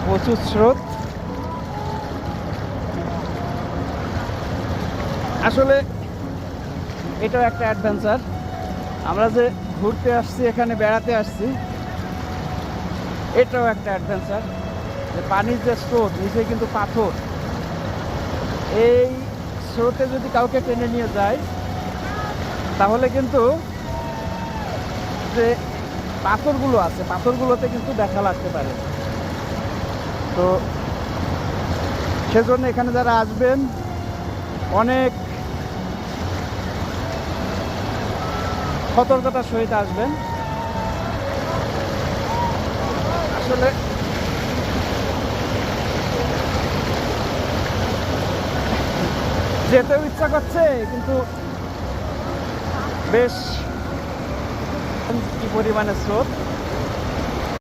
প্রচুর স্রোত। আসলে এটাও একটা অ্যাডভেঞ্চার। আমরা যে ঘুরতে আসছি, এখানে বেড়াতে আসছি, এটাও একটা অ্যাডভেঞ্চার। যে পানির যে স্রোত, নিচে কিন্তু পাথর, এই স্রোতে যদি কাউকে টেনে নিয়ে যায় তাহলে কিন্তু যে পাথরগুলো আছে, পাথরগুলোতে কিন্তু দেখা লাগতে পারে। তো সেজন্য এখানে যারা আসবেন অনেক সতর্কতার সহিত আসবেন। আসলে যেতেও ইচ্ছা করছে, কিন্তু বেশ কি পরিমাণে স্রোত।